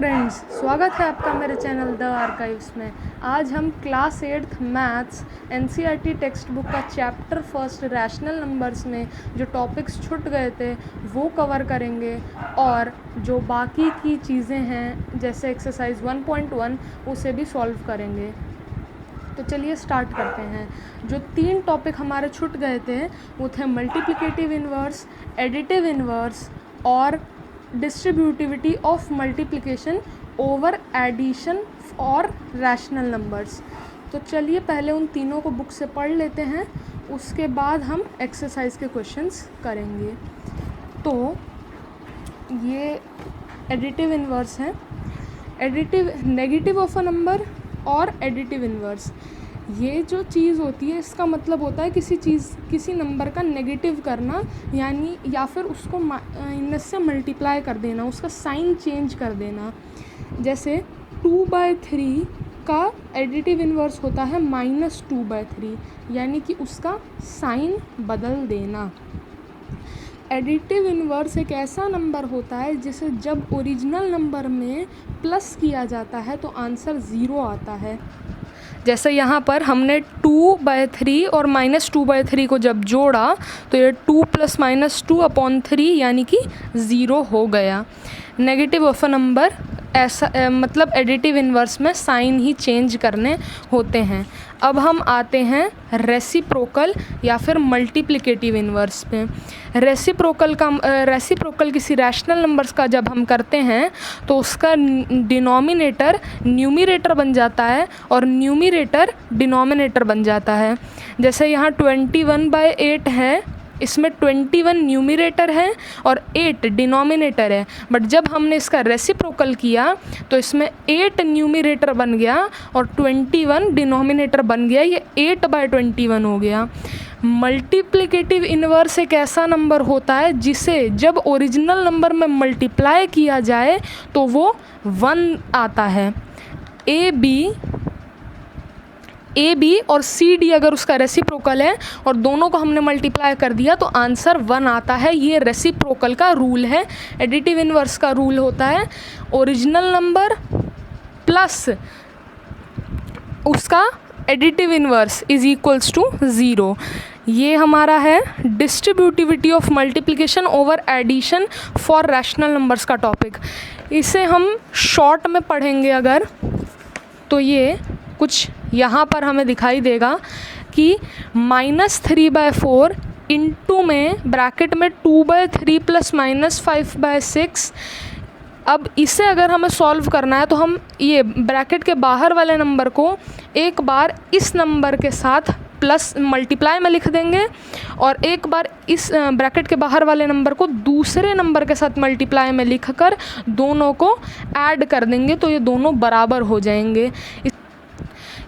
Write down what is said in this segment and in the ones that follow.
Friends, स्वागत है आपका मेरे चैनल द आर्काइव्स में। आज हम class 8th maths NCERT text book का चैप्टर फर्स्ट रैशनल नंबर्स में जो टॉपिक्स छूट गए थे वो कवर करेंगे और जो बाकी की चीज़ें हैं जैसे एक्सरसाइज 1.1 उसे भी सॉल्व करेंगे। तो चलिए स्टार्ट करते हैं। जो 3 टॉपिक हमारे छूट गए थे वो थे मल्टीप्लिकेटिव इन्वर्स, एडिटिव इन्वर्स और distributivity of multiplication over addition और रैशनल नंबर्स। तो चलिए पहले उन तीनों को बुक से पढ़ लेते हैं, उसके बाद हम एक्सरसाइज के क्वेश्चंस करेंगे। तो ये एडिटिव इन्वर्स हैं। Additive negative of a number और एडिटिव इन्वर्स, ये जो चीज़ होती है इसका मतलब होता है किसी नंबर का नेगेटिव करना, यानी या फिर उसको इससे मल्टीप्लाई कर देना, उसका साइन चेंज कर देना। जैसे 2/3 का एडिटिव इन्वर्स होता है -2/3, यानी कि उसका साइन बदल देना। एडिटिव इन्वर्स एक ऐसा नंबर होता है जिसे जब ओरिजिनल नंबर में प्लस किया जाता है तो आंसर 0 आता है। जैसे यहाँ पर हमने 2/3 और -2/3 को जब जोड़ा तो ये 2 + -2/3 यानी कि 0 हो गया। नेगेटिव ऑफ अ नंबर ऐसा मतलब एडिटिव इन्वर्स में साइन ही चेंज करने होते हैं। अब हम आते हैं रेसिप्रोकल या फिर मल्टीप्लिकेटिव इन्वर्स पे। रेसिप्रोकल किसी रैशनल नंबर्स का जब हम करते हैं तो उसका डिनोमिनेटर न्यूमरेटर बन जाता है और न्यूमरेटर डिनोमिनेटर बन जाता है। जैसे यहाँ 21/8 है, इसमें 21 न्यूमरेटर है और 8 डिनोमिनेटर है, बट जब हमने इसका रेसिप्रोकल किया तो इसमें 8 न्यूमरेटर बन गया और 21 डिनोमिनेटर बन गया, ये 8/21 हो गया। मल्टीप्लिकेटिव इन्वर्स एक ऐसा नंबर होता है जिसे जब ओरिजिनल नंबर में मल्टीप्लाई किया जाए तो वो 1 आता है। ए बी और सी डी अगर उसका रेसिप्रोकल है और दोनों को हमने मल्टीप्लाई कर दिया तो आंसर 1 आता है। ये रेसिप्रोकल का रूल है। एडिटिव इन्वर्स का रूल होता है ओरिजिनल नंबर प्लस उसका additive inverse is equals to 0। ये हमारा है distributivity of multiplication over addition for rational numbers का टॉपिक। इसे हम शॉर्ट में पढ़ेंगे अगर तो ये कुछ यहाँ पर हमें दिखाई देगा कि -3/4 इंटू में ब्रैकेट में 2/3 + -5/6। अब इसे अगर हमें सॉल्व करना है तो हम ये ब्रैकेट के बाहर वाले नंबर को एक बार इस नंबर के साथ प्लस मल्टीप्लाई में लिख देंगे और एक बार इस ब्रैकेट के बाहर वाले नंबर को दूसरे नंबर के साथ मल्टीप्लाई में लिखकर दोनों को ऐड कर देंगे तो ये दोनों बराबर हो जाएंगे।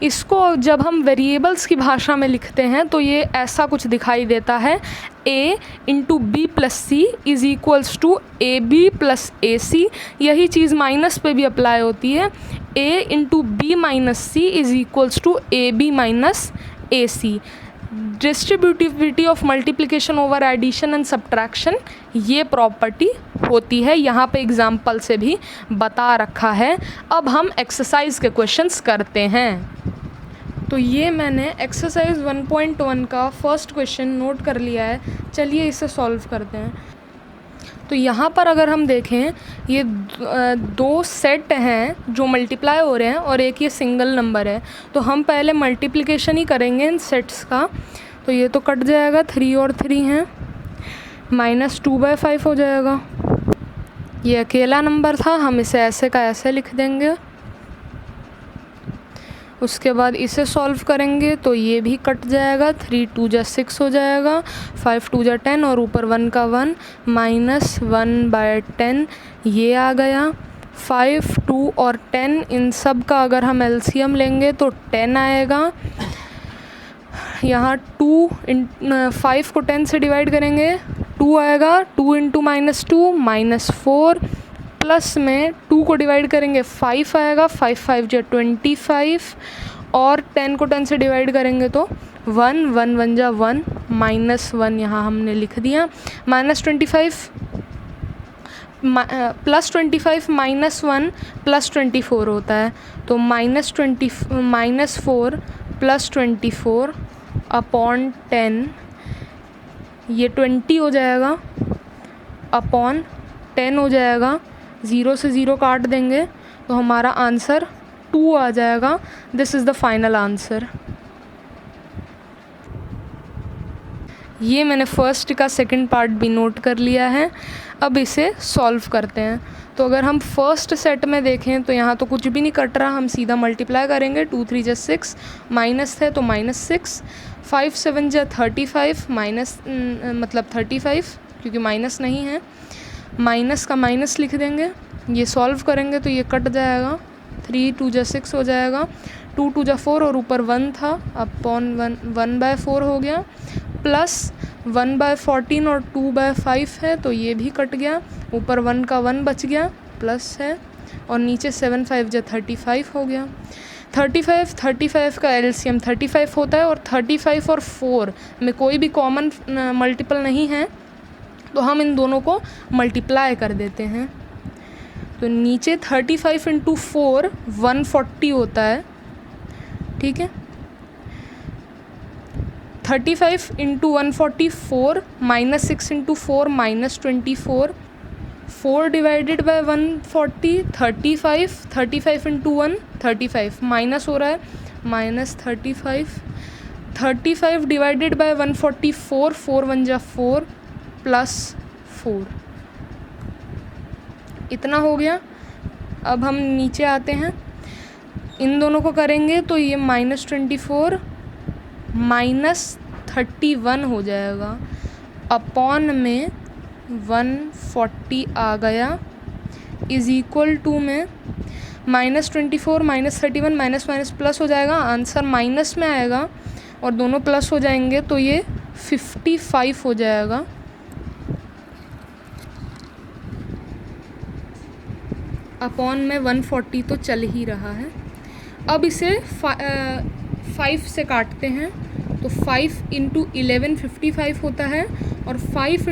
इसको जब हम वेरिएबल्स की भाषा में लिखते हैं तो ये ऐसा कुछ दिखाई देता है। a × b + c is equals to ab + ac। यही चीज़ माइनस पे भी अप्लाई होती है। a × b - c is equals to ab - ac। Distributivity of multiplication over addition and subtraction ये प्रॉपर्टी होती है, यहाँ पे एग्जाम्पल से भी बता रखा है। अब हम एक्सरसाइज के क्वेश्चंस करते हैं। तो ये मैंने एक्सरसाइज 1.1 का फर्स्ट क्वेश्चन नोट कर लिया है, चलिए इसे सॉल्व करते हैं। तो यहाँ पर अगर हम देखें ये 2 सेट हैं जो मल्टीप्लाई हो रहे हैं और एक ये सिंगल नंबर है, तो हम पहले मल्टीप्लिकेशन ही करेंगे इन सेट्स का। तो ये तो कट जाएगा, 3 और 3 हैं, -2/5 हो जाएगा। ये अकेला नंबर था, हम इसे ऐसे का ऐसे लिख देंगे। उसके बाद इसे सॉल्व करेंगे तो ये भी कट जाएगा, 3 × 2 = 6 हो जाएगा, 5 × 2 = 10 और ऊपर 1 का 1 -1/10 ये आ गया। 5, 2 और 10 इन सब का अगर हम एलसीएम लेंगे तो 10 आएगा। यहाँ 5 को 10 से डिवाइड करेंगे 2 आएगा, 2 × -2 -4 प्लस में 2 को डिवाइड करेंगे 5 आएगा, 5 × 5 = 25 और 10 को 10 से डिवाइड करेंगे तो 1 1 1 = 1 -1 यहाँ हमने लिख दिया। -25 +25 -1 +24 होता है, तो -4 +24 अपॉन 10, ये 20 हो जाएगा, अपॉन 10 हो जाएगा, 0 से 0 काट देंगे तो हमारा आंसर 2 आ जाएगा। This is the final answer. ये मैंने फर्स्ट का सेकंड पार्ट भी नोट कर लिया है। अब इसे सॉल्व करते हैं। तो अगर हम फर्स्ट सेट में देखें तो यहाँ तो कुछ भी नहीं कट रहा, हम सीधा मल्टीप्लाई करेंगे। 2 3 जा 6, माइनस है तो -6, 5 7 जा 35, माइनस मतलब 35 क्योंकि माइनस नहीं है, माइनस का माइनस लिख देंगे। ये सॉल्व करेंगे तो ये कट जाएगा, 3 2 जा 6 हो जाएगा, 2 2 जा 4 और ऊपर 1 था, अपॉन 1/4 हो गया, प्लस 1/14 और 2/5 है तो ये भी कट गया, ऊपर 1 का 1 बच गया, प्लस है, और नीचे 7 5 जा 35 हो गया। 35 का एलसीएम 35 होता है, और 35 और 4 में कोई भी कॉमन मल्टीपल नहीं है, तो हम इन दोनों को मल्टीप्लाई कर देते हैं। तो नीचे 35 × 4 140 होता है, ठीक है। 35 × 144, -6 × 4 -24, 4 डिवाइडेड बाय 140 35, 35 × 1 35, माइनस हो रहा है, -35, 35 डिवाइडेड बाय 144, 4 1 जा 4 +4, इतना हो गया। अब हम नीचे आते हैं, इन दोनों को करेंगे तो ये -24 -31 हो जाएगा, अपॉन में 140 आ गया, इज़ इक्वल टू में -24 -31 माइनस माइनस प्लस हो जाएगा, आंसर माइनस में आएगा और दोनों प्लस हो जाएंगे तो ये 55 हो जाएगा। अपॉन में 140 तो चल ही रहा है। अब इसे 5 से काटते हैं, तो 5 × 11 55 होता है, और 5 ×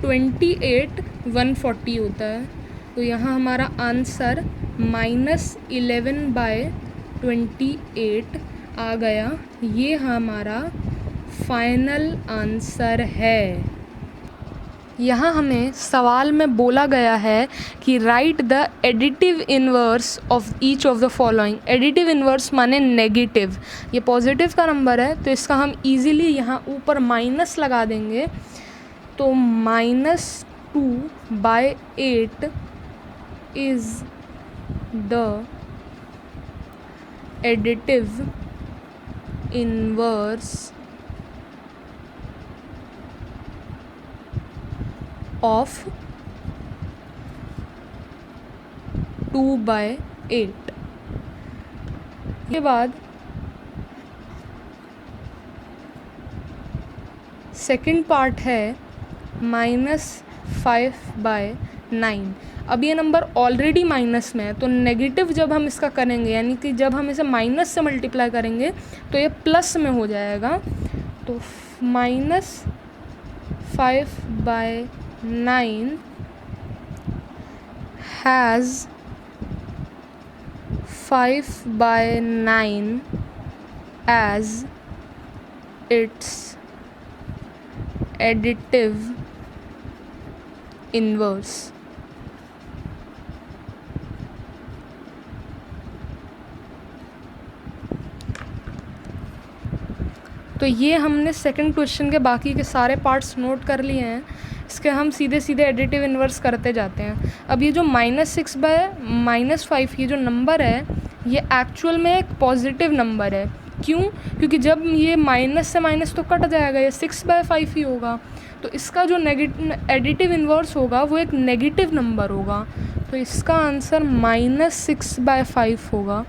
28 140 होता है। तो यहाँ हमारा आंसर -11/28 आ गया। ये हमारा फाइनल आंसर है। यहाँ हमें सवाल में बोला गया है कि right the additive inverse of each of the following. Additive inverse माने नेगेटिव, ये पॉजिटिव का नंबर है तो इसका हम इजीली यहाँ ऊपर माइनस लगा देंगे, तो -2/8 is the additive inverse of 2/8। के बाद सेकंड पार्ट है -5/9। अब ये नंबर ऑलरेडी माइनस में है, तो नेगेटिव जब हम इसका करेंगे, यानी कि जब हम इसे माइनस से मल्टीप्लाई करेंगे तो ये प्लस में हो जाएगा। तो -5/9 has 5/9 as its additive inverse। तो ये हमने सेकंड क्वेश्चन के बाकी के सारे पार्ट्स नोट कर लिए हैं। इसके हम सीधे सीधे एडिटिव इन्वर्स करते जाते हैं। अब ये जो -6/-5 ये जो नंबर है, ये एक्चुअल में एक पॉजिटिव नंबर है। क्यों? क्योंकि जब ये माइनस से माइनस तो कट जाएगा, ये 6/5 ही होगा, तो इसका जो एडिटिव इन्वर्स होगा वो एक नेगेटिव नंबर होगा। तो इसका आंसर -6/5 होगा।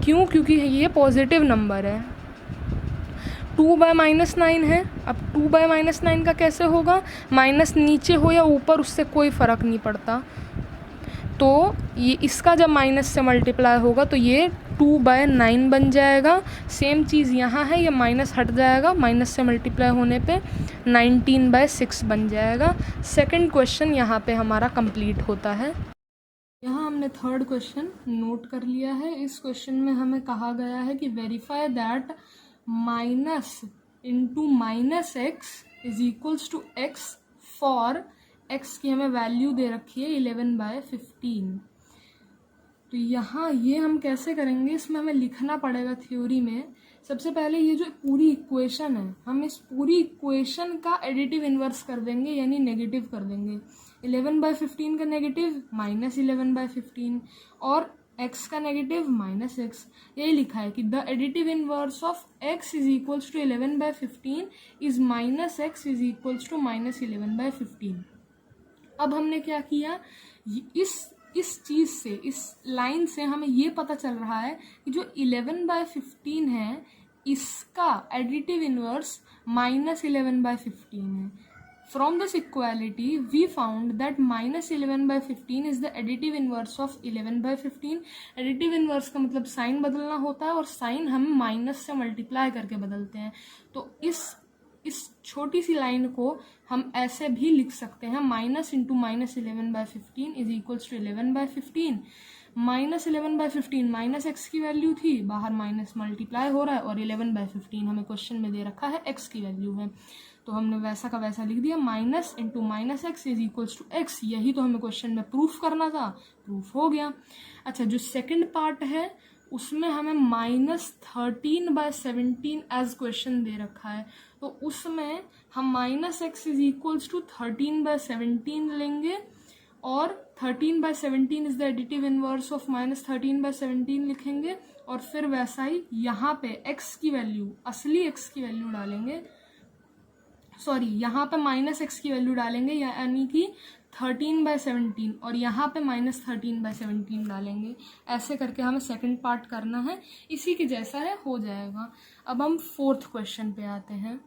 क्यों? क्योंकि ये पॉजिटिव नंबर है। 2/-9 है। अब 2/-9 का कैसे होगा? माइनस नीचे हो या ऊपर उससे कोई फ़र्क नहीं पड़ता। तो ये इसका जब माइनस से मल्टीप्लाई होगा तो ये 2/9 बन जाएगा। सेम चीज़ यहाँ है, ये माइनस हट जाएगा, माइनस से मल्टीप्लाई होने पे 19/6 बन जाएगा। सेकंड क्वेश्चन यहाँ पे हमारा कंप्लीट होता है। यहाँ हमने थर्ड क्वेश्चन नोट कर लिया है। इस क्वेश्चन में हमें कहा गया है कि verify that minus into minus x is equals to x for x की हमें वैल्यू दे रखी है 11/15। तो यहाँ ये हम कैसे करेंगे, इसमें हमें लिखना पड़ेगा थ्योरी में। सबसे पहले ये जो पूरी इक्वेशन है, हम इस पूरी इक्वेशन का एडिटिव इन्वर्स कर देंगे, यानी नेगेटिव कर देंगे। 11/15 का नेगेटिव -11/15 और x का नेगेटिव -x। यही लिखा है कि the additive inverse of x is equals to 11/15 is -x is equals to -11/15। अब हमने क्या किया, इस चीज से, इस लाइन से हमें ये पता चल रहा है कि जो 11/15 है इसका एडिटिव इनवर्स -11/15 है। From this equality, we found that -11/15 is the additive inverse of 11/15। additive inverse का मतलब साइन बदलना होता है और साइन हम माइनस से मल्टीप्लाई करके बदलते हैं। तो इस छोटी सी लाइन को हम ऐसे भी लिख सकते हैं, minus into -11/15 is equals to 11/15। -11/15 minus x की वैल्यू थी, बाहर माइनस मल्टीप्लाई हो रहा है, और 11/15 हमें क्वेश्चन में दे रखा है एक्स की वैल्यू है, तो हमने वैसा का वैसा लिख दिया। Minus into minus x is equals to x, यही तो हमें क्वेश्चन में प्रूफ करना था, प्रूफ हो गया। अच्छा, जो सेकंड पार्ट है उसमें हमें -13/17 एज क्वेश्चन दे रखा है, तो उसमें हम -x इज इक्वल्स टू 13/17 लेंगे और 13/17 is the additive inverse of -13/17 लिखेंगे, और फिर वैसा ही यहाँ पे x की वैल्यू, असली x की वैल्यू डालेंगे, सॉरी यहाँ पे -x की वैल्यू डालेंगे, यानी कि 13/17, और यहाँ पे -13/17 डालेंगे। ऐसे करके हमें सेकंड पार्ट करना है, इसी के जैसा है, हो जाएगा। अब हम फोर्थ क्वेश्चन पे आते हैं।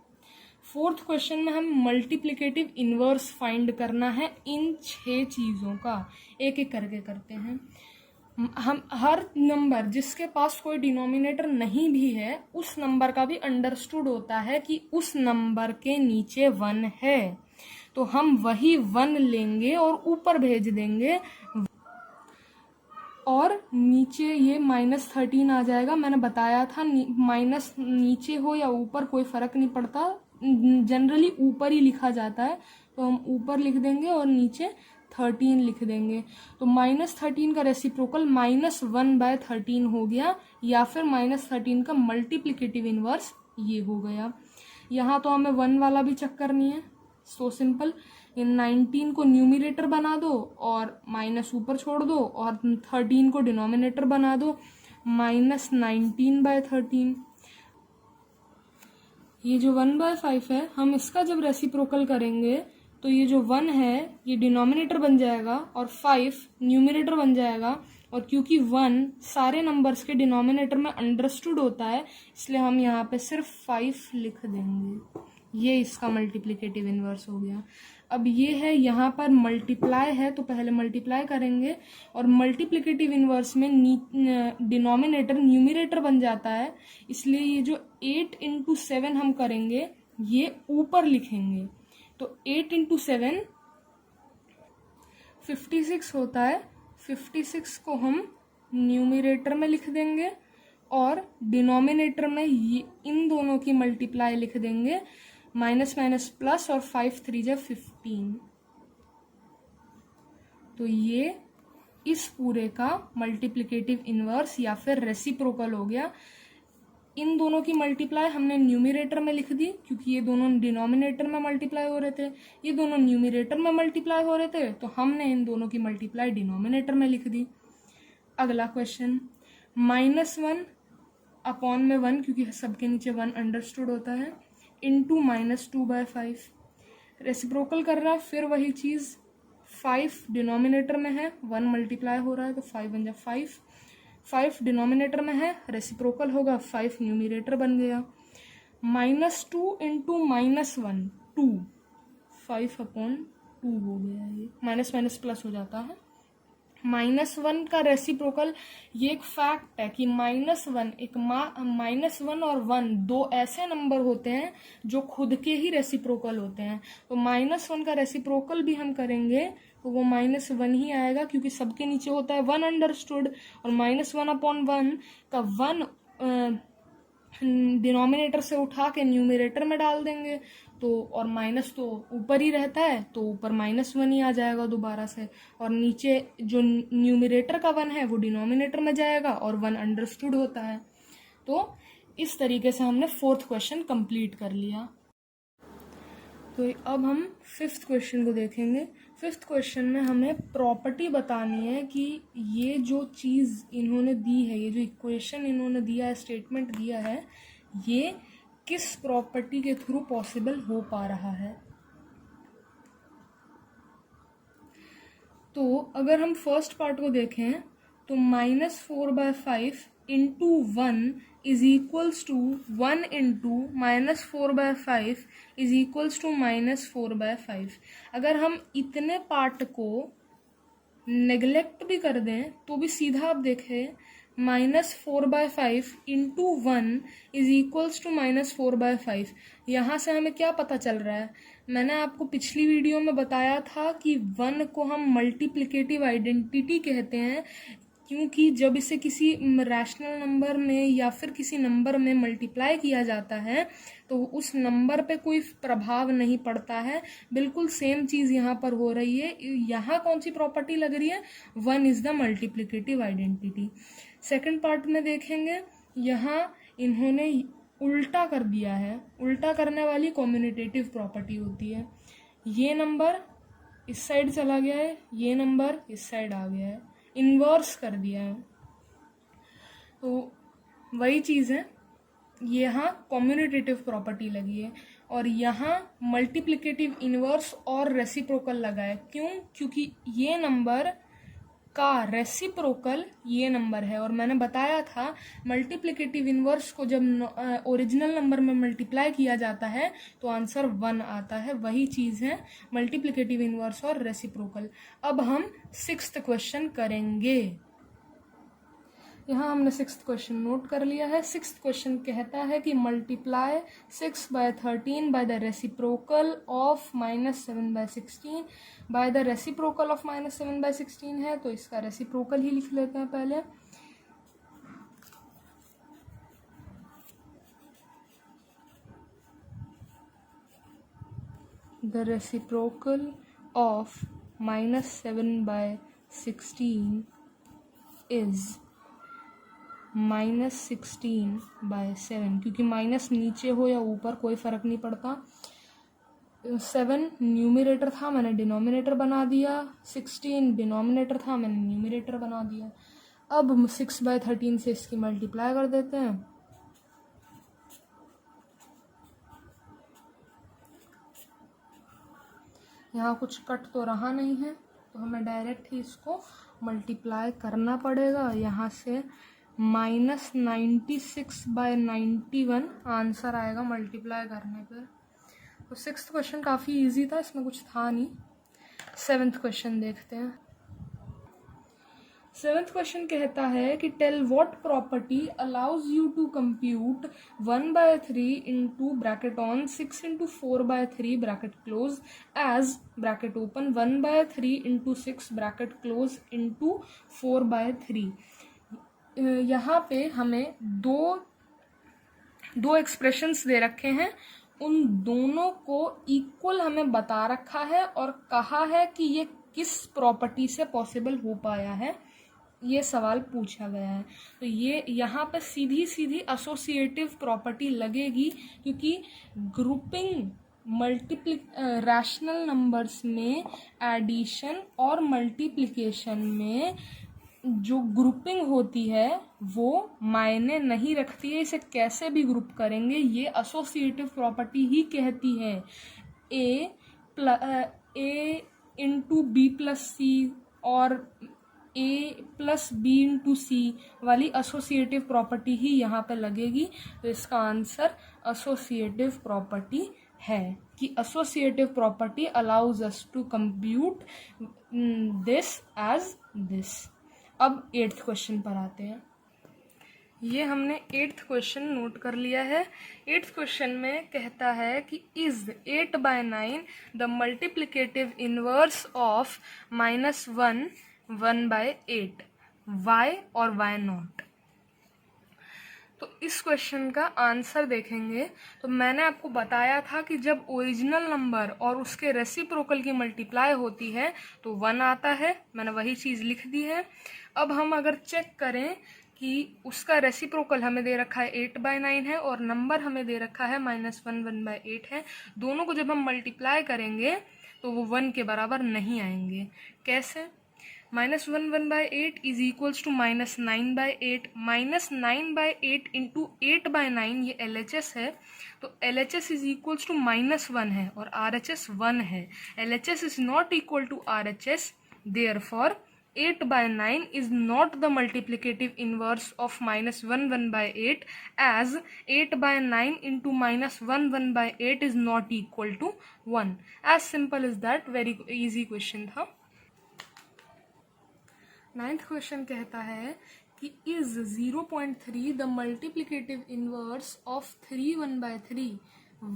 फोर्थ क्वेश्चन में हम मल्टीप्लिकेटिव इनवर्स फाइंड करना है इन 6 चीज़ों का, एक एक करके करते हैं। हम हर नंबर जिसके पास कोई डिनोमिनेटर नहीं भी है उस नंबर का भी अंडरस्टूड होता है कि उस नंबर के नीचे 1 है, तो हम वही 1 लेंगे और ऊपर भेज देंगे, और नीचे ये -13 आ जाएगा। मैंने बताया था माइनस नीचे हो या ऊपर कोई फर्क नहीं पड़ता, जनरली ऊपर ही लिखा जाता है, तो हम ऊपर लिख देंगे और नीचे 13 लिख देंगे। तो -13 का रेसिप्रोकल -1/13 हो गया, या फिर -13 का मल्टीप्लिकेटिव इनवर्स ये हो गया। यहाँ तो हमें 1 वाला भी चक्कर नहीं है, सो सिंपल। इन 19 को न्यूमिरेटर बना दो और माइनस ऊपर छोड़ दो, और 13 को डिनोमिनेटर बना दो, -19/13। ये जो 1/5 है, हम इसका जब रेसिप्रोकल करेंगे तो ये जो 1 है ये डिनोमिनेटर बन जाएगा और 5 न्यूमिनेटर बन जाएगा, और क्योंकि 1 सारे नंबर्स के डिनोमिनेटर में अंडरस्टूड होता है, इसलिए हम यहाँ पे सिर्फ 5 लिख देंगे। ये इसका मल्टीप्लिकेटिव इनवर्स हो गया। अब ये है, यहाँ पर मल्टीप्लाई है तो पहले मल्टीप्लाई करेंगे, और मल्टीप्लिकेटिव इनवर्स में डिनोमिनेटर न्यूमिनेटर बन जाता है, इसलिए ये जो 8 × 7 हम करेंगे ये ऊपर लिखेंगे। तो 8 × 7 56 होता है, 56 को हम न्यूमिनेटर में लिख देंगे और डिनोमिनेटर में ये इन दोनों की मल्टीप्लाई लिख देंगे, माइनस माइनस प्लस, और 5 × 3 = 15। तो ये इस पूरे का मल्टीप्लिकेटिव इनवर्स या फिर रेसिप्रोकल हो गया। इन दोनों की मल्टीप्लाई हमने न्यूमिनेटर में लिख दी, क्योंकि ये दोनों डिनोमिनेटर में मल्टीप्लाई हो रहे थे, ये दोनों न्यूमिनेटर में मल्टीप्लाई हो रहे थे, तो हमने इन दोनों की मल्टीप्लाई डिनोमिनेटर में लिख दी। अगला क्वेश्चन, -1 अपॉन में 1, क्योंकि सबके नीचे 1 अंडरस्टूड होता है, इंटू -2/5। रेसिप्रोकल कर रहा है, फिर वही चीज़, 5 डिनोमिनेटर में है, 1 मल्टीप्लाई हो रहा है, तो 5 बन जाए 5। 5 डिनोमिनेटर में है, रेसिप्रोकल होगा, 5 न्यूमिनेटर बन गया। -2 × -1 2, 5/2 हो गया, ये माइनस माइनस प्लस हो जाता है, -1 का रेसिप्रोकल, ये एक फैक्ट है कि -1 और 1 दो ऐसे नंबर होते हैं जो खुद के ही रेसिप्रोकल होते हैं। तो -1 का रेसिप्रोकल भी हम करेंगे तो वो -1 ही आएगा, क्योंकि सबके नीचे होता है 1 अंडरस्टूड, और -1/1 का 1 डिनोमिनेटर से उठा के न्यूमरेटर में डाल देंगे, तो और माइनस तो ऊपर ही रहता है तो ऊपर -1 ही आ जाएगा दोबारा से, और नीचे जो न्यूमरेटर का 1 है वो डिनोमिनेटर में जाएगा और 1 अंडरस्टूड होता है। तो इस तरीके से हमने 4th क्वेश्चन कंप्लीट कर लिया। तो अब हम 5th क्वेश्चन को देखेंगे। 5th क्वेश्चन में हमें प्रॉपर्टी बतानी है कि ये जो चीज़ इन्होंने दी है, ये जो इक्वेशन इन्होंने दिया है, स्टेटमेंट दिया है, ये किस प्रॉपर्टी के थ्रू पॉसिबल हो पा रहा है। तो अगर हम फर्स्ट पार्ट को देखें तो -4/5 into 1 is equals to 1 into -4/5 is equals to -4/5। अगर हम इतने पार्ट को नेग्लेक्ट भी कर दें तो भी सीधा आप देखें -4/5 इंटू 1 इज इक्वल्स टू -4/5। यहाँ से हमें क्या पता चल रहा है, मैंने आपको पिछली वीडियो में बताया था कि 1 को हम मल्टीप्लिकेटिव आइडेंटिटी कहते हैं, क्योंकि जब इसे किसी रैशनल नंबर में या फिर किसी नंबर में मल्टीप्लाई किया जाता है तो उस नंबर पे कोई प्रभाव नहीं पड़ता है। बिल्कुल सेम चीज़ यहाँ पर हो रही है। यहाँ कौन सी प्रॉपर्टी लग रही है, 1 is the multiplicative identity. Second part में देखेंगे, यहाँ इन्होंने उल्टा कर दिया है। उल्टा करने वाली कम्यूटेटिव प्रॉपर्टी होती है। ये नंबर इस साइड चला गया है, ये नंबर इस साइड आ गया है, इन्वर्स कर दिया है। तो वही चीज़ है, यहाँ कम्यूटेटिव प्रॉपर्टी लगी है और यहाँ मल्टीप्लिकेटिव इन्वर्स और रेसिप्रोकल लगा है। क्यों? क्योंकि ये नंबर का रेसिप्रोकल ये नंबर है, और मैंने बताया था मल्टीप्लिकेटिव इन्वर्स को जब ओरिजिनल नंबर में मल्टीप्लाई किया जाता है तो आंसर 1 आता है। वही चीज़ है मल्टीप्लिकेटिव इन्वर्स और रेसिप्रोकल। अब हम 6th क्वेश्चन करेंगे। यहाँ हमने 6th क्वेश्चन नोट कर लिया है। 6th क्वेश्चन कहता है कि multiply 6/13 by the reciprocal of -7/16 by the reciprocal of -7/16 है, तो इसका रेसिप्रोकल ही लिख लेते हैं पहले। द रेसिप्रोकल ऑफ -7/16 इज -16/7, क्योंकि माइनस नीचे हो या ऊपर कोई फ़र्क नहीं पड़ता। 7 न्यूमरेटर था, मैंने डिनोमिनेटर बना दिया। 16 डिनोमिनेटर था, मैंने न्यूमरेटर बना दिया। अब हम 6/13 से इसकी मल्टीप्लाई कर देते हैं। यहाँ कुछ कट तो रहा नहीं है, तो हमें डायरेक्ट ही इसको मल्टीप्लाई करना पड़ेगा। यहाँ से -96/91 आंसर आएगा मल्टीप्लाई करने पर। तो 6th क्वेश्चन काफ़ी इजी था, इसमें कुछ था नहीं। 7th क्वेश्चन देखते हैं। 7th क्वेश्चन कहता है कि tell what property allows you to compute 1/3 into bracket on 6 into 4/3 bracket close as bracket open 1/3 into 6 bracket close into 4/3। यहाँ पे हमें दो एक्सप्रेशंस दे रखे हैं, उन दोनों को इक्वल हमें बता रखा है और कहा है कि ये किस प्रॉपर्टी से पॉसिबल हो पाया है, ये सवाल पूछा गया है। तो ये यहाँ पे सीधी सीधी एसोसिएटिव प्रॉपर्टी लगेगी, क्योंकि ग्रुपिंग रैशनल नंबर्स में एडिशन और मल्टीप्लिकेशन में जो ग्रुपिंग होती है वो मायने नहीं रखती है। इसे कैसे भी ग्रुप करेंगे ये एसोसिएटिव प्रॉपर्टी ही कहती है। ए इंटू बी प्लस सी और ए प्लस बी इंटू सी वाली एसोसिएटिव प्रॉपर्टी ही यहाँ पे लगेगी। तो इसका आंसर एसोसिएटिव प्रॉपर्टी है कि associative property allows us to compute this as this. अब 8th क्वेश्चन पर आते हैं। ये हमने 8th क्वेश्चन नोट कर लिया है। 8th क्वेश्चन में कहता है कि is 8/9 the multiplicative inverse of -1 1/8 why और वाई नॉट। तो इस क्वेश्चन का आंसर देखेंगे तो मैंने आपको बताया था कि जब ओरिजिनल नंबर और उसके रेसिप्रोकल की मल्टीप्लाई होती है तो 1 आता है। मैंने वही चीज़ लिख दी है। अब हम अगर चेक करें कि उसका रेसिप्रोकल हमें दे रखा है 8/9 है और नंबर हमें दे रखा है -1 1/8 है, दोनों को जब हम मल्टीप्लाई करेंगे तो वो 1 के बराबर नहीं आएंगे। कैसे? -1 1/8 इज इक्वल्स टू -9/8। -9/8 इंटू 8/9 ये LHS है, तो LHS इज इक्वल्स टू -1 है और RHS 1 है। LHS is not equal to RHS, therefore 8/9 is not the multiplicative inverse of -1 1/8, as 8/9 into -1 1/8 is not equal to 1. As simple as that, very easy question था। 9th question कहता है कि is 0.3 the multiplicative inverse of 3 1/3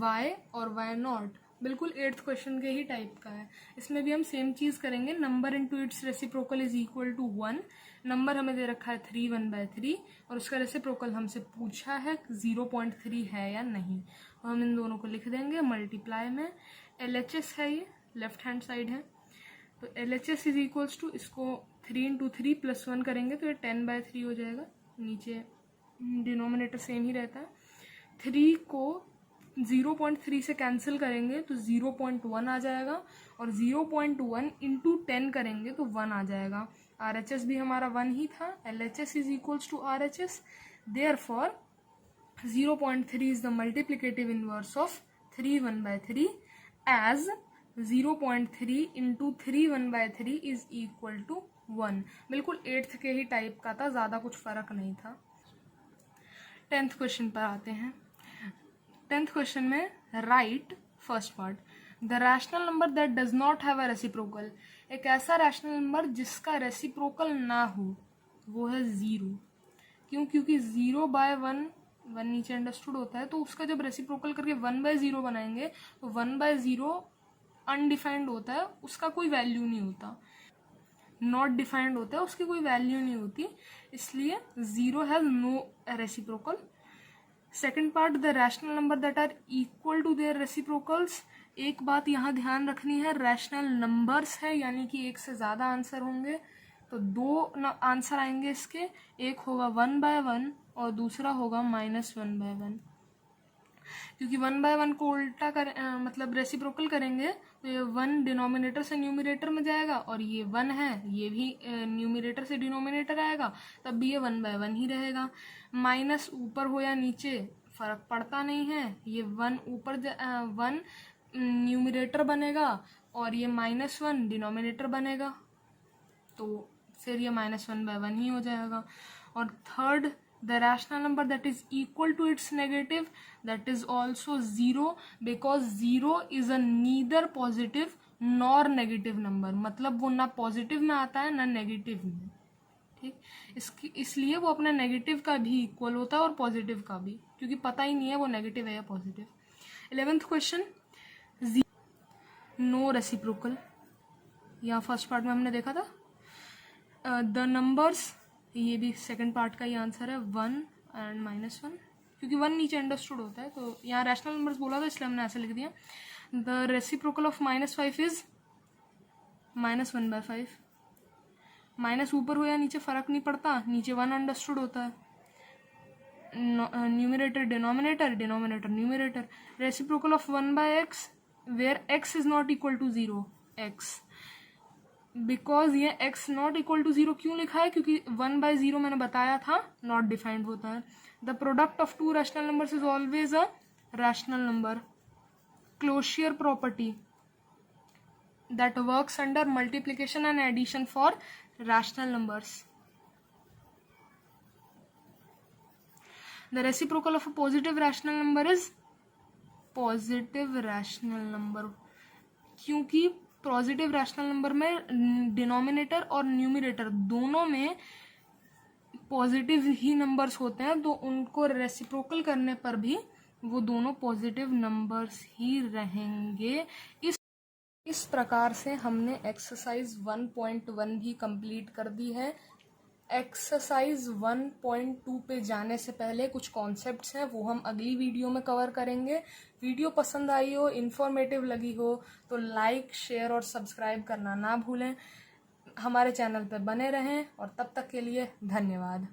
y और y not. बिल्कुल 8th question के ही type का है। इसमें भी हम सेम चीज़ करेंगे। Number into its reciprocal is equal to 1। Number हमें दे रखा है 3 1/3 और उसका रेसिप्रोकल हमसे पूछा है 0.3 है या नहीं। तो हम इन दोनों को लिख देंगे मल्टीप्लाई में। LHS है, ये लेफ्ट हैंड साइड है, तो LHS इज इक्वल्स टू, इसको 3 इंटू 3 प्लस 1 करेंगे तो ये 10/3 हो जाएगा। नीचे डिनोमिनेटर सेम ही रहता है। 3 को 0.3 से कैंसिल करेंगे तो 0.1 आ जाएगा और 0.1 इंटू 10 करेंगे तो 1 आ जाएगा। RHS भी हमारा 1 ही था। LHS is equals to RHS, therefore 0.3 is the multiplicative inverse of 3 1/3 as 0.3 into 3 1/3 is equal to 1। बिल्कुल 8th के ही टाइप का था, ज़्यादा कुछ फर्क नहीं था। 10th क्वेश्चन पर आते हैं। 10th क्वेश्चन में right first part, the rational number that does not have a reciprocal. एक ऐसा रैशनल नंबर जिसका रेसिप्रोकल ना हो वो है 0। क्यों? क्योंकि 0/1 1 नीचे अंडरस्टूड होता है, तो उसका जब रेसिप्रोकल करके 1/0 बनाएंगे तो 1/0 अनडिफाइंड होता है, उसका कोई वैल्यू नहीं होता। नॉट डिफाइंड होता है, उसकी कोई वैल्यू नहीं होती, इसलिए 0 has no reciprocal. Second part, the rational number that are equal to their reciprocals. एक बात यहाँ ध्यान रखनी है, रैशनल नंबर्स है यानी कि एक से ज़्यादा आंसर होंगे, तो 2 आंसर आएंगे इसके। एक होगा 1/1 और दूसरा होगा -1/1। क्योंकि 1/1 को उल्टा मतलब रेसिप्रोकल करेंगे तो ये 1 डिनोमिनेटर से न्यूमिनेटर में जाएगा और ये 1 है, ये भी न्यूमिनेटर से डिनोमिनेटर आएगा, तब भी ये 1/1 ही रहेगा। माइनस ऊपर हो या नीचे फर्क पड़ता नहीं है, ये 1 ऊपर 1 न्यूमिनेटर बनेगा और ये -1 डिनोमिनेटर बनेगा, तो फिर ये -1/1 ही हो जाएगा। और third, the rational number that is equal to its negative, that is also 0, because 0 is a neither positive nor negative number। मतलब वो ना पॉजिटिव में आता है ना नेगेटिव में, ठीक। इसलिए वो अपना नेगेटिव का भी इक्वल होता है और पॉजिटिव का भी, क्योंकि पता ही नहीं है वो नेगेटिव है या positive. 11th question, no reciprocal. यहाँ फर्स्ट पार्ट में हमने देखा था द नंबर्स, ये भी सेकंड पार्ट का ही आंसर है 1 एंड -1, क्योंकि 1 नीचे अंडरस्टूड होता है, तो यहाँ रैशनल नंबर्स बोला था इसलिए हमने ऐसे लिख दिया। The reciprocal of -5 is -1/5। Minus ऊपर हो या नीचे फर्क नहीं पड़ता, नीचे 1 अंडरस्टूड होता है। Numerator denominator, denominator numerator. Reciprocal of 1/x where x is not equal to 0, x, because ये x नॉट इक्वल टू 0 क्यों लिखा है? क्योंकि 1/0 मैंने बताया था नॉट डिफाइंड होता है। The product of 2 rational numbers is always a rational number. Closure property that works under multiplication and addition for rational numbers. The reciprocal of a positive rational number is positive rational number, क्योंकि positive rational number में denominator और numerator दोनों में positive ही numbers होते हैं, तो उनको reciprocal करने पर भी वो दोनों पॉजिटिव नंबर्स ही रहेंगे। इस प्रकार से हमने एक्सरसाइज 1.1 भी कंप्लीट कर दी है। एक्सरसाइज 1.2 पे जाने से पहले कुछ कॉन्सेप्ट्स हैं, वो हम अगली वीडियो में कवर करेंगे। वीडियो पसंद आई हो, इन्फॉर्मेटिव लगी हो तो लाइक, शेयर और सब्सक्राइब करना ना भूलें। हमारे चैनल पर बने रहें और तब तक के लिए धन्यवाद।